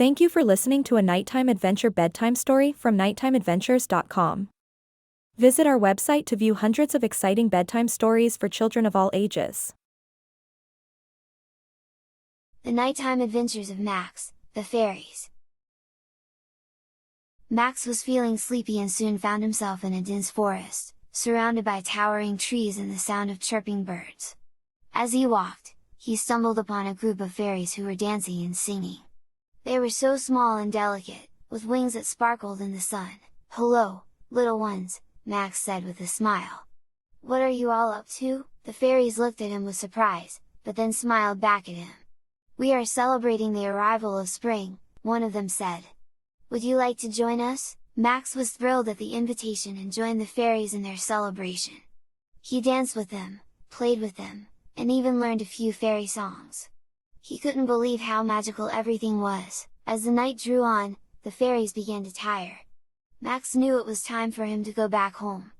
Thank you for listening to a nighttime adventure bedtime story from nighttimeadventures.com. Visit our website to view hundreds of exciting bedtime stories for children of all ages. The Nighttime Adventures of Max, the Fairies. Max was feeling sleepy and soon found himself in a dense forest, surrounded by towering trees and the sound of chirping birds. As he walked, he stumbled upon a group of fairies who were dancing and singing. They were so small and delicate, with wings that sparkled in the sun. "Hello, little ones," Max said with a smile. "What are you all up to?" The fairies looked at him with surprise, but then smiled back at him. "We are celebrating the arrival of spring," one of them said. "Would you like to join us?" Max was thrilled at the invitation and joined the fairies in their celebration. He danced with them, played with them, and even learned a few fairy songs. He couldn't believe how magical everything was. As the night drew on, the fairies began to tire. Max knew it was time for him to go back home.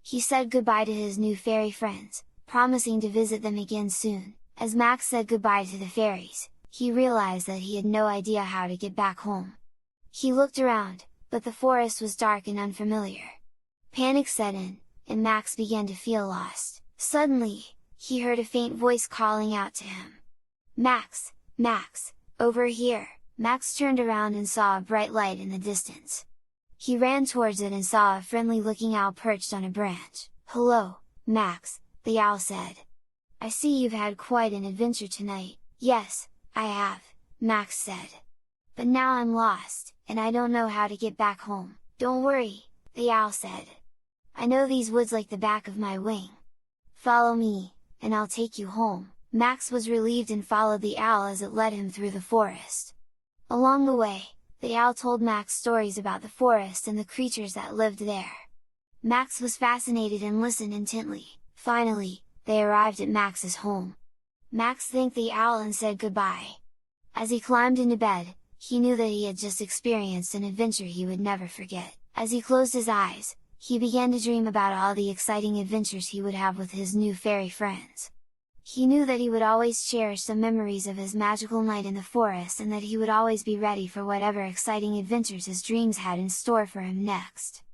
He said goodbye to his new fairy friends, promising to visit them again soon. As Max said goodbye to the fairies, he realized that he had no idea how to get back home. He looked around, but the forest was dark and unfamiliar. Panic set in, and Max began to feel lost. Suddenly, he heard a faint voice calling out to him. "Max! Max! Over here!" Max turned around and saw a bright light in the distance. He ran towards it and saw a friendly-looking owl perched on a branch. "Hello, Max," the owl said. "I see you've had quite an adventure tonight." "Yes, I have," Max said. "But now I'm lost, and I don't know how to get back home." "Don't worry," the owl said. "I know these woods like the back of my wing. Follow me, and I'll take you home." Max was relieved and followed the owl as it led him through the forest. Along the way, the owl told Max stories about the forest and the creatures that lived there. Max was fascinated and listened intently. Finally, they arrived at Max's home. Max thanked the owl and said goodbye. As he climbed into bed, he knew that he had just experienced an adventure he would never forget. As he closed his eyes, he began to dream about all the exciting adventures he would have with his new fairy friends. He knew that he would always cherish the memories of his magical night in the forest and that he would always be ready for whatever exciting adventures his dreams had in store for him next.